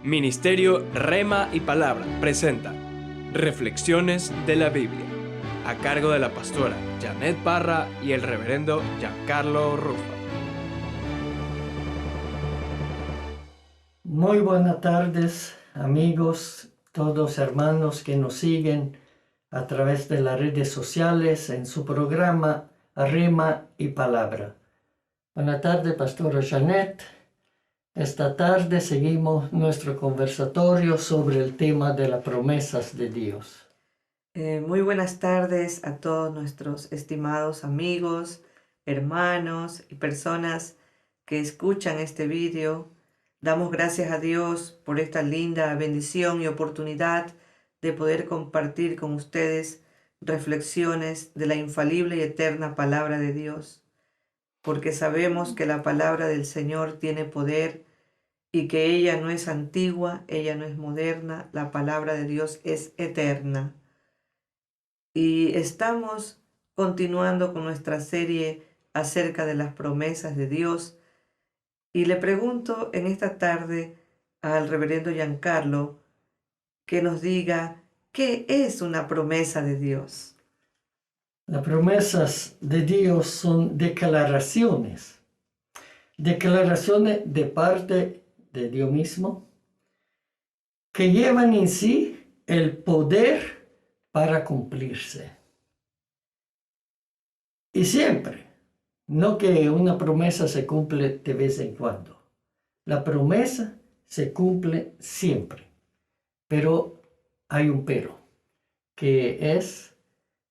Ministerio Rema y Palabra presenta Reflexiones de la Biblia, a cargo de la pastora Janet Parra y el reverendo Giancarlo Rufa. Muy buenas tardes, amigos, todos hermanos que nos siguen a través de las redes sociales en su programa Rema y Palabra. Buenas tardes, pastora Janet. Esta tarde seguimos nuestro conversatorio sobre el tema de las promesas de Dios. Muy buenas tardes a todos nuestros estimados amigos, hermanos y personas que escuchan este vídeo. Damos gracias a Dios por esta linda bendición y oportunidad de poder compartir con ustedes reflexiones de la infalible y eterna palabra de Dios, porque sabemos que la palabra del Señor tiene poder y que ella no es antigua, ella no es moderna, la palabra de Dios es eterna. Y estamos continuando con nuestra serie acerca de las promesas de Dios. Y le pregunto en esta tarde al reverendo Giancarlo que nos diga qué es una promesa de Dios. Las promesas de Dios son declaraciones de parte de Dios mismo que llevan en sí el poder para cumplirse. Y siempre, no que una promesa se cumple de vez en cuando. La promesa se cumple siempre, pero hay un pero, que es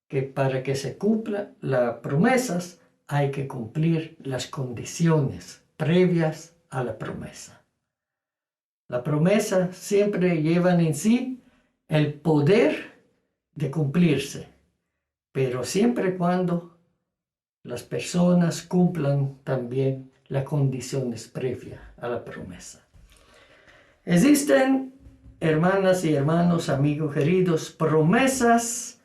que para que se cumpla las promesas hay que cumplir las condiciones previas a la promesa. La promesa siempre lleva en sí el poder de cumplirse, pero siempre y cuando las personas cumplan también las condiciones previas a la promesa. Existen, hermanas y hermanos, amigos queridos, promesas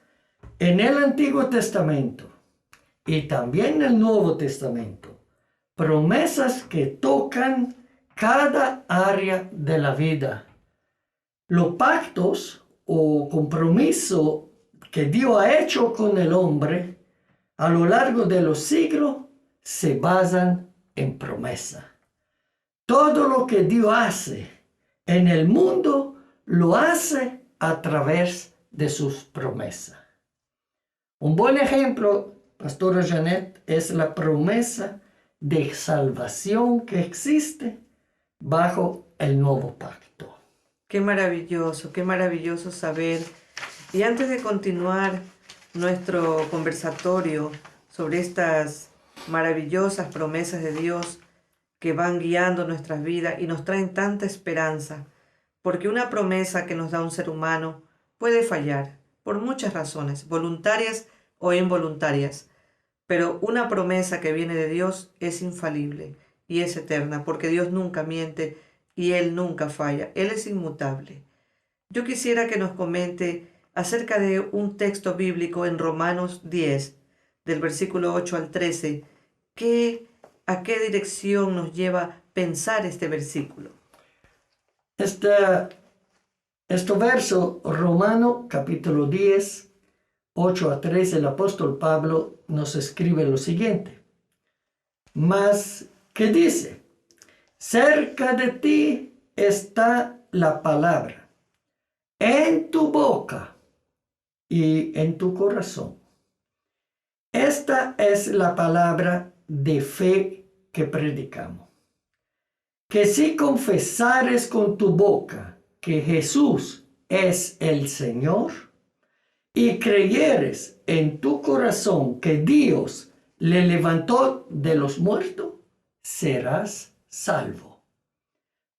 en el Antiguo Testamento y también en el Nuevo Testamento. Promesas que tocan cada área de la vida. Los pactos o compromisos que Dios ha hecho con el hombre a lo largo de los siglos se basan en promesa. Todo lo que Dios hace en el mundo lo hace a través de sus promesas. Un buen ejemplo, pastora Janet, es la promesa de salvación que existe bajo el nuevo pacto. Qué maravilloso saber. Y antes de continuar nuestro conversatorio sobre estas maravillosas promesas de Dios que van guiando nuestras vidas y nos traen tanta esperanza, porque una promesa que nos da un ser humano puede fallar por muchas razones, voluntarias o involuntarias, pero una promesa que viene de Dios es infalible y es eterna, porque Dios nunca miente y Él nunca falla, Él es inmutable. Yo quisiera que nos comente acerca de un texto bíblico en Romanos 10, del versículo 8 al 13, ¿a qué dirección nos lleva pensar este versículo? Este verso, Romano capítulo 10, 8 a 13, el apóstol Pablo nos escribe lo siguiente. Mas, ¿qué dice? Cerca de ti está la palabra, en tu boca y en tu corazón. Esta es la palabra de fe que predicamos. Que si confesares con tu boca que Jesús es el Señor y creyeres en tu corazón que Dios le levantó de los muertos, serás salvo.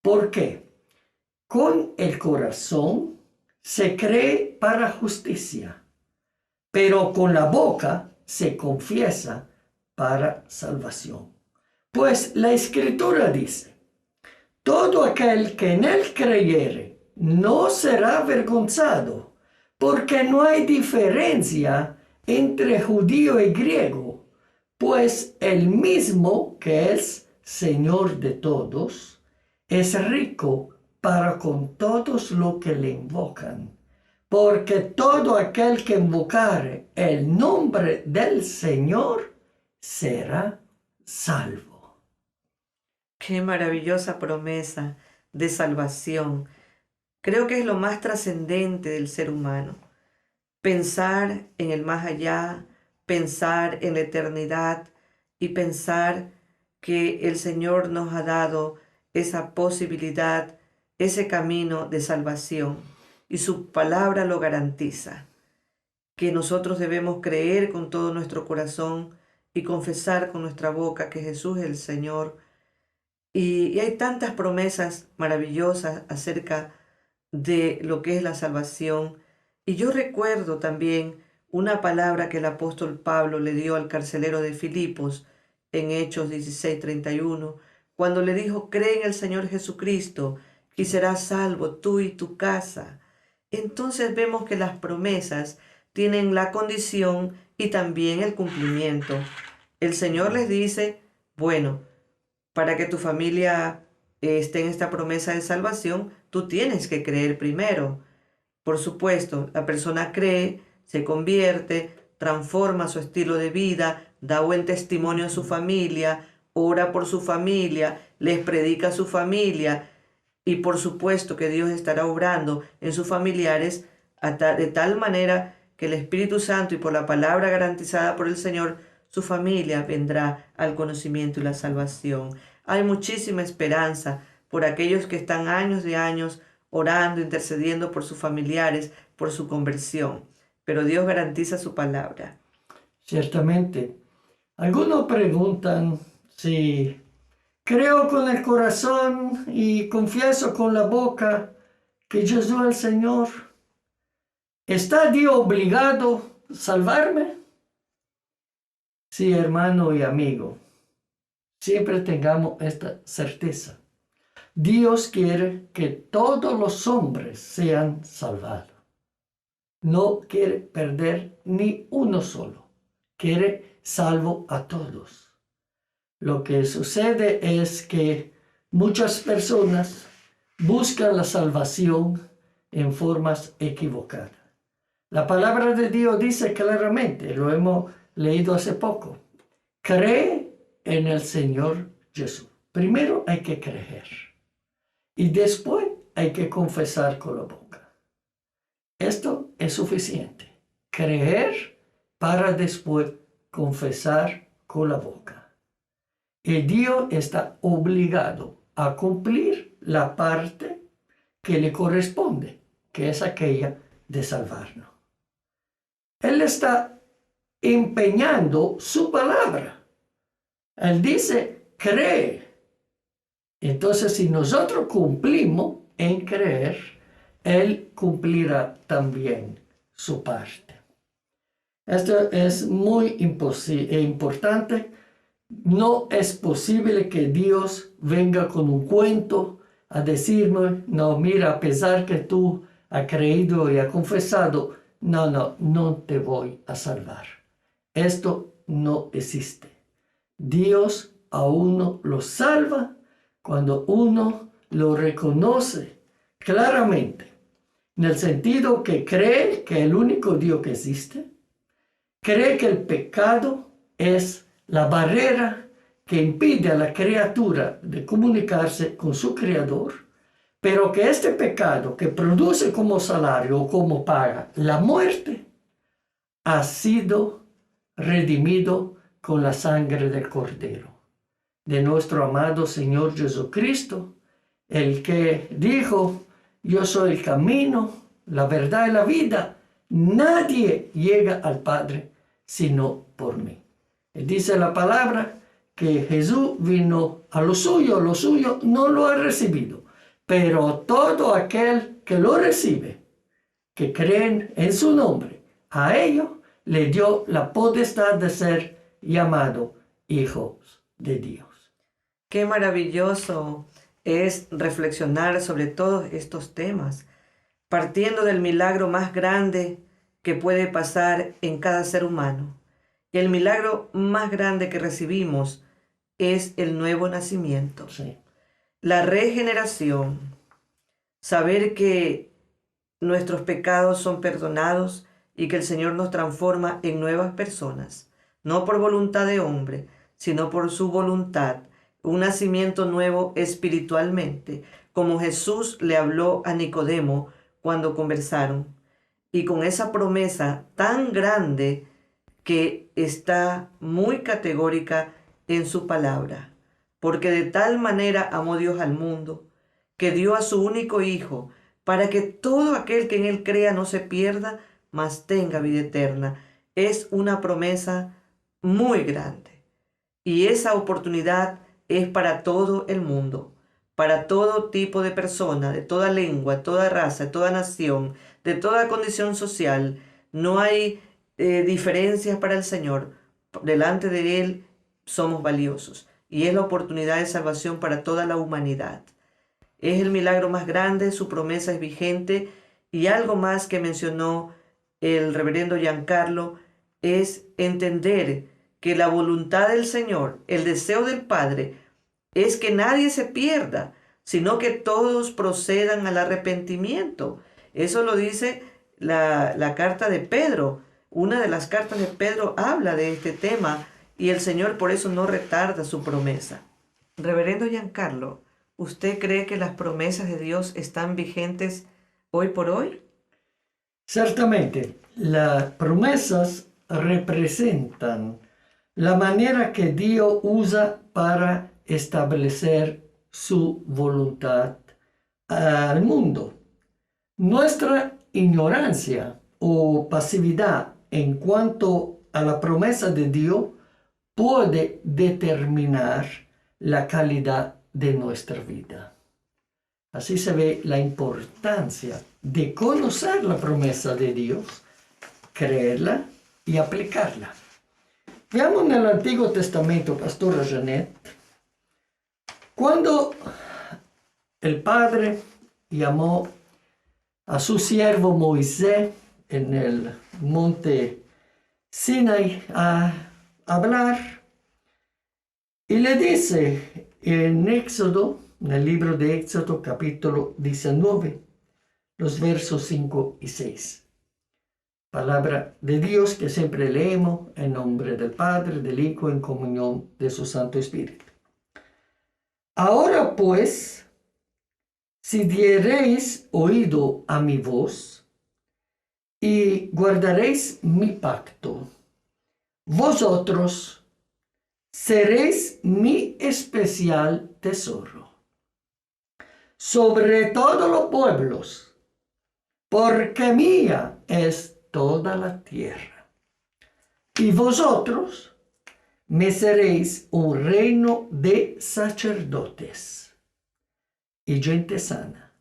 ¿Por qué? Con el corazón se cree para justicia, pero con la boca se confiesa para salvación. Pues la Escritura dice, todo aquel que en él creyere no será avergonzado, porque no hay diferencia entre judío y griego, pues el mismo que es Señor de todos, es rico para con todos los que le invocan, porque todo aquel que invocare el nombre del Señor será salvo. Qué maravillosa promesa de salvación. Creo que es lo más trascendente del ser humano. Pensar en el más allá, pensar en la eternidad y pensar que el Señor nos ha dado esa posibilidad, ese camino de salvación. Y su palabra lo garantiza, que nosotros debemos creer con todo nuestro corazón y confesar con nuestra boca que Jesús es el Señor. Y hay tantas promesas maravillosas acerca de lo que es la salvación. Y yo recuerdo también una palabra que el apóstol Pablo le dio al carcelero de Filipos en Hechos 16:31, cuando le dijo: cree en el Señor Jesucristo y serás salvo tú y tu casa. Entonces vemos que las promesas tienen la condición y también el cumplimiento. El Señor les dice, bueno, para que tu familia esté en esta promesa de salvación, tú tienes que creer primero. Por supuesto, la persona cree, se convierte, transforma su estilo de vida, da buen testimonio a su familia, ora por su familia, les predica a su familia, y por supuesto que Dios estará obrando en sus familiares de tal manera que el Espíritu Santo y por la palabra garantizada por el Señor, su familia vendrá al conocimiento y la salvación. Hay muchísima esperanza por aquellos que están años de años orando, intercediendo por sus familiares, por su conversión. Pero Dios garantiza su palabra. Ciertamente. Algunos preguntan si creo con el corazón y confieso con la boca que Jesús es el Señor. ¿Está Dios obligado a salvarme? Sí, hermano y amigo, siempre tengamos esta certeza. Dios quiere que todos los hombres sean salvados. No quiere perder ni uno solo. Quiere salvo a todos. Lo que sucede es que muchas personas buscan la salvación en formas equivocadas. La palabra de Dios dice claramente, lo hemos leído hace poco, cree en el Señor Jesús. Primero hay que creer y después hay que confesar con la boca. Esto es suficiente. Creer para después confesar con la boca. Y Dios está obligado a cumplir la parte que le corresponde, que es aquella de salvarnos. Él está empeñando su palabra. Él dice, cree. Entonces, si nosotros cumplimos en creer, Él cumplirá también su parte. Esto es muy importante. No es posible que Dios venga con un cuento a decirme, no, mira, a pesar que tú has creído y has confesado, no te voy a salvar. Esto no existe. Dios a uno lo salva cuando uno lo reconoce claramente, en el sentido que cree que el único Dios que existe, cree que el pecado es la barrera que impide a la criatura de comunicarse con su Creador, pero que este pecado que produce como salario o como paga la muerte, ha sido redimido con la sangre del Cordero, de nuestro amado Señor Jesucristo, el que dijo, yo soy el camino, la verdad y la vida. Nadie llega al Padre sino por mí. Dice la palabra que Jesús vino a lo suyo no lo ha recibido, pero todo aquel que lo recibe, que creen en su nombre, a ellos le dio la potestad de ser llamado hijos de Dios. Qué maravilloso es reflexionar sobre todos estos temas, partiendo del milagro más grande que puede pasar en cada ser humano. Y el milagro más grande que recibimos es el nuevo nacimiento, Sí. la regeneración. saber que nuestros pecados son perdonados y que el Señor nos transforma en nuevas personas, no por voluntad de hombre, sino por su voluntad, un nacimiento nuevo espiritualmente, como Jesús le habló a Nicodemo cuando conversaron, y con esa promesa tan grande que está muy categórica en su palabra. Porque de tal manera amó Dios al mundo, que dio a su único Hijo, para que todo aquel que en Él crea no se pierda, mas tenga vida eterna. Es una promesa muy grande. Y esa oportunidad es para todo el mundo, para todo tipo de persona, de toda lengua, toda raza, toda nación, de toda condición social. No hay diferencias para el Señor. Delante de Él somos valiosos. Y es la oportunidad de salvación para toda la humanidad. Es el milagro más grande, su promesa es vigente. Y algo más que mencionó el reverendo Giancarlo es entender que la voluntad del Señor, el deseo del Padre, es que nadie se pierda, sino que todos procedan al arrepentimiento. Eso lo dice la carta de Pedro. Una de las cartas de Pedro habla de este tema y el Señor por eso no retarda su promesa. Reverendo Giancarlo, ¿usted cree que las promesas de Dios están vigentes hoy por hoy? Ciertamente, las promesas representan la manera que Dios usa para establecer su voluntad al mundo. Nuestra ignorancia o pasividad en cuanto a la promesa de Dios puede determinar la calidad de nuestra vida. Así se ve la importancia de conocer la promesa de Dios, creerla y aplicarla. Veamos en el Antiguo Testamento, Pastora Janet, cuando el Padre llamó a su siervo Moisés en el monte Sinai a hablar, y le dice en Éxodo, en el libro de Éxodo capítulo 19, los versos 5 y 6. Palabra de Dios que siempre leemos en nombre del Padre, del Hijo, en comunión de su Santo Espíritu. Ahora pues, si diereis oído a mi voz y guardaréis mi pacto, vosotros seréis mi especial tesoro sobre todos los pueblos, porque mía es toda la tierra. Y vosotros me seréis un reino de sacerdotes y gente sana.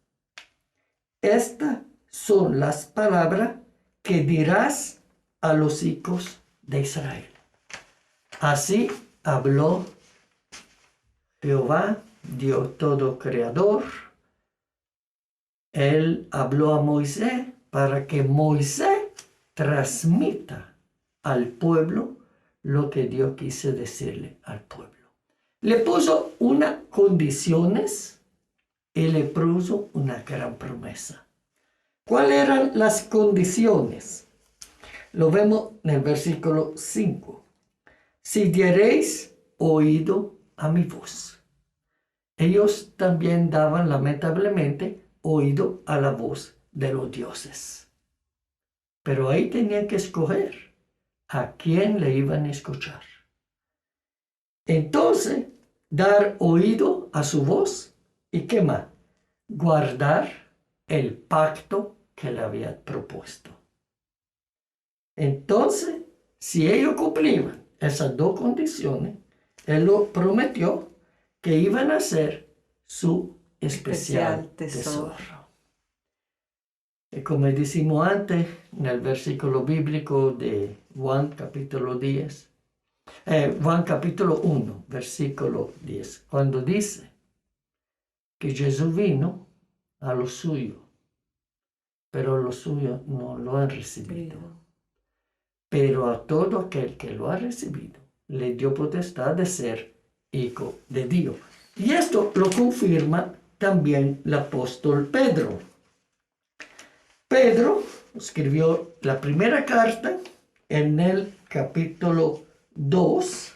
Estas son las palabras que dirás a los hijos de Israel. Así habló Jehová, Dios todo creador. Él habló a Moisés para que Moisés transmita al pueblo lo que Dios quiso decirle al pueblo. Le puso unas condiciones y le puso una gran promesa. ¿Cuáles eran las condiciones? Lo vemos en el versículo 5. Si diereis oído a mi voz. Ellos también daban lamentablemente oído a la voz de los dioses. Pero ahí tenían que escoger a quién le iban a escuchar. Entonces, dar oído a su voz y ¿qué más? Guardar el pacto que le había propuesto. Entonces, si ellos cumplían esas dos condiciones, Él lo prometió que iban a ser su especial tesoro. Y como decimos antes, en el versículo bíblico de Juan capítulo 1, versículo 10, cuando dice que Jesús vino a lo suyo, pero los suyos no lo han recibido. Pero a todo aquel que lo ha recibido, le dio potestad de ser hijo de Dios. Y esto lo confirma también el apóstol Pedro. Pedro escribió la primera carta en el capítulo 2.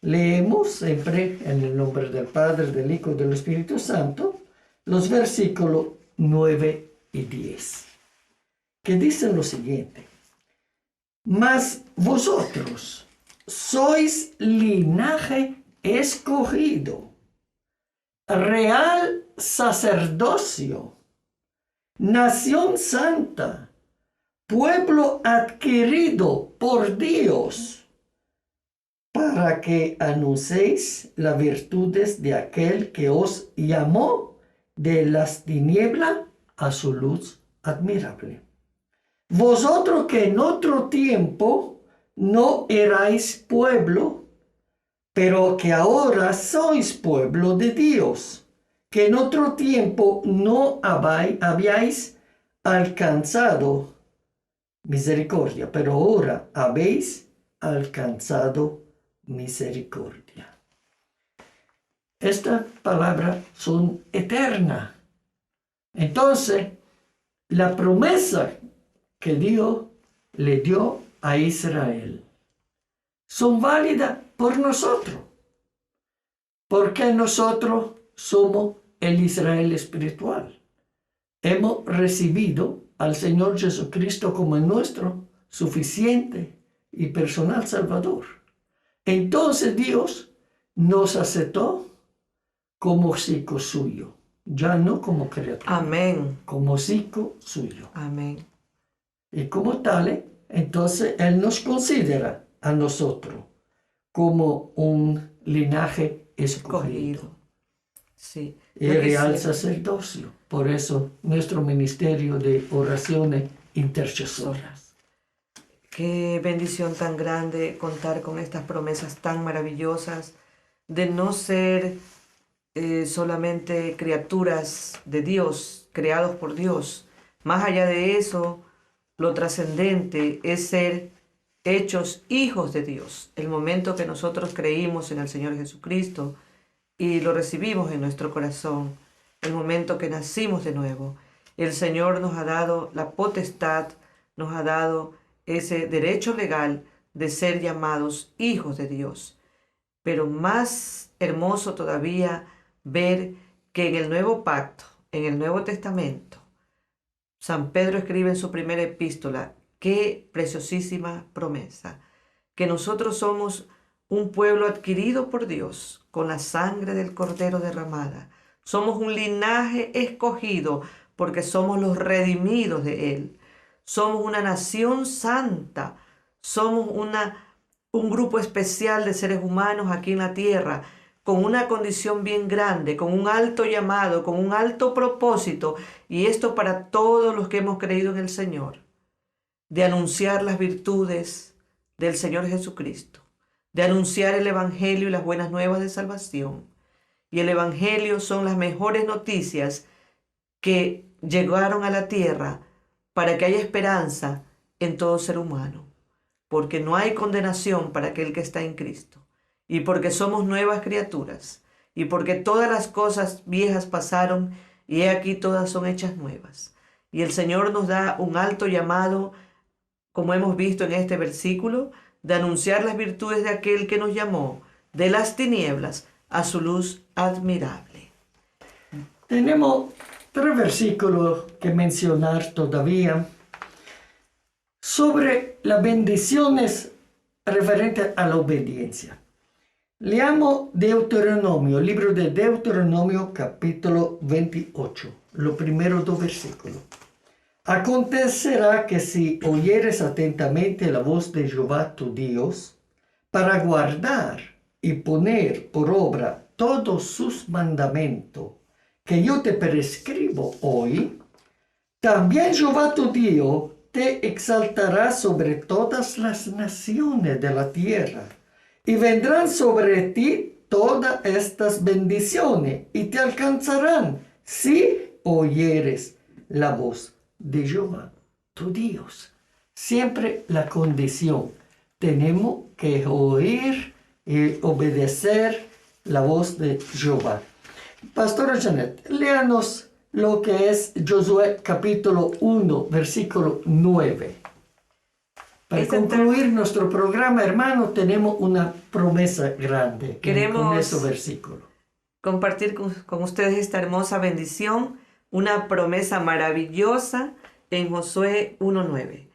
Leemos siempre en el nombre del Padre, del Hijo y del Espíritu Santo los versículos 9 y 10, que dicen lo siguiente: mas vosotros sois linaje escogido, real sacerdocio, nación santa, pueblo adquirido por Dios, para que anunciéis las virtudes de aquel que os llamó de las tinieblas a su luz admirable. Vosotros que en otro tiempo no erais pueblo, pero que ahora sois pueblo de Dios, que en otro tiempo no habíais alcanzado misericordia, pero ahora habéis alcanzado misericordia. Estas palabras son eternas. Entonces, la promesa que Dios le dio a Israel son válidas por nosotros, porque nosotros somos el Israel espiritual. Hemos recibido al Señor Jesucristo como nuestro suficiente y personal Salvador. Entonces Dios nos aceptó como hijo suyo, ya no como criatura. Amén. Como hijo suyo. Amén. Y como tal, entonces Él nos considera a nosotros como un linaje escogido. Sí. Y real sacerdocio. Por eso nuestro ministerio de oraciones intercesoras. Qué bendición tan grande contar con estas promesas tan maravillosas de no ser solamente criaturas de Dios, creados por Dios. Más allá de eso, lo trascendente es ser hechos hijos de Dios. El momento que nosotros creímos en el Señor Jesucristo y lo recibimos en nuestro corazón, el momento que nacimos de nuevo, el Señor nos ha dado la potestad, nos ha dado ese derecho legal de ser llamados hijos de Dios. Pero más hermoso todavía ver que en el nuevo pacto, en el Nuevo Testamento, San Pedro escribe en su primera epístola, qué preciosísima promesa, que nosotros somos un pueblo adquirido por Dios con la sangre del Cordero derramada. Somos un linaje escogido porque somos los redimidos de Él. Somos una nación santa. Somos un grupo especial de seres humanos aquí en la tierra, con una condición bien grande, con un alto llamado, con un alto propósito, y esto para todos los que hemos creído en el Señor, de anunciar las virtudes del Señor Jesucristo, de anunciar el Evangelio y las buenas nuevas de salvación. Y el Evangelio son las mejores noticias que llegaron a la tierra para que haya esperanza en todo ser humano, porque no hay condenación para aquel que está en Cristo, y porque somos nuevas criaturas, y porque todas las cosas viejas pasaron, y he aquí todas son hechas nuevas. Y el Señor nos da un alto llamado, como hemos visto en este versículo, de anunciar las virtudes de aquel que nos llamó de las tinieblas a su luz admirable. Tenemos 3 versículos que mencionar todavía sobre las bendiciones referentes a la obediencia. Leamos Deuteronomio, libro de Deuteronomio, capítulo 28, los primeros 2 versículos. Acontecerá que si oyeres atentamente la voz de Jehová tu Dios, para guardar y poner por obra todos sus mandamientos que yo te prescribo hoy, también Jehová tu Dios te exaltará sobre todas las naciones de la tierra, y vendrán sobre ti todas estas bendiciones, y te alcanzarán si oyeres la voz de Jehová tu Dios. Siempre la condición, tenemos que oír y obedecer la voz de Jehová. Pastora Janet, léanos lo que es Josué capítulo 1, versículo 9. Para concluir nuestro programa, hermano, tenemos una promesa grande con ese versículo. Compartir con ustedes esta hermosa bendición, una promesa maravillosa en Josué 1:9.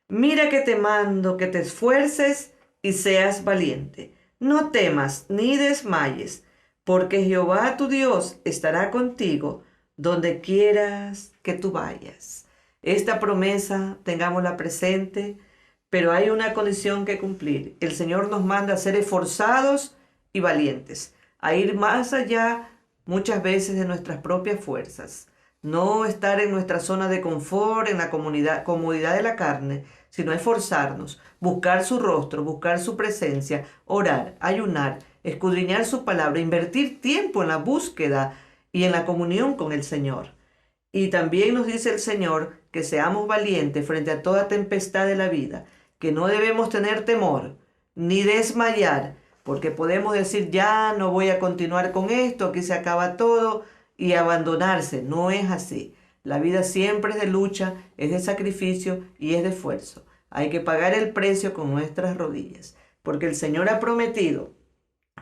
Mira que te mando que te esfuerces y seas valiente. No temas ni desmayes, porque Jehová tu Dios estará contigo donde quieras que tú vayas. Esta promesa tengámosla presente, pero hay una condición que cumplir. El Señor nos manda a ser esforzados y valientes, a ir más allá muchas veces de nuestras propias fuerzas. No estar en nuestra zona de confort, en la comodidad de la carne, sino esforzarnos, buscar su rostro, buscar su presencia, orar, ayunar, escudriñar su palabra, invertir tiempo en la búsqueda y en la comunión con el Señor. Y también nos dice el Señor que seamos valientes frente a toda tempestad de la vida, que no debemos tener temor ni desmayar, porque podemos decir ya no voy a continuar con esto, aquí se acaba todo y abandonarse. No es así. La vida siempre es de lucha, es de sacrificio y es de esfuerzo. Hay que pagar el precio con nuestras rodillas, porque el Señor ha prometido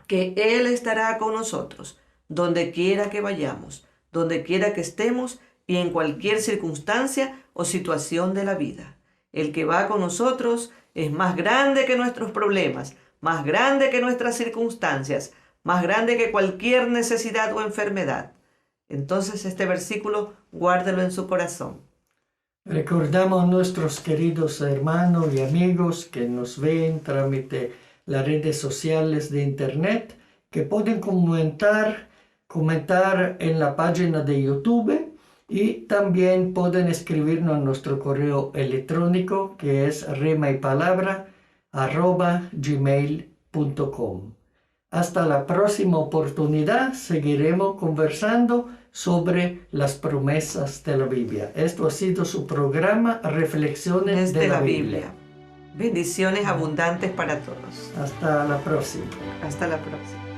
que Él estará con nosotros donde quiera que vayamos, donde quiera que estemos y en cualquier circunstancia o situación de la vida. El que va con nosotros es más grande que nuestros problemas, más grande que nuestras circunstancias, más grande que cualquier necesidad o enfermedad. Entonces este versículo guárdelo en su corazón. Recordamos a nuestros queridos hermanos y amigos que nos ven trámite las redes sociales de internet, que pueden comentar en la página de YouTube y también pueden escribirnos a nuestro correo electrónico que es remaypalabra@gmail.com. Hasta la próxima oportunidad seguiremos conversando sobre las promesas de la Biblia. Esto ha sido su programa Reflexiones de la Biblia. Bendiciones abundantes para todos. Hasta la próxima. Hasta la próxima.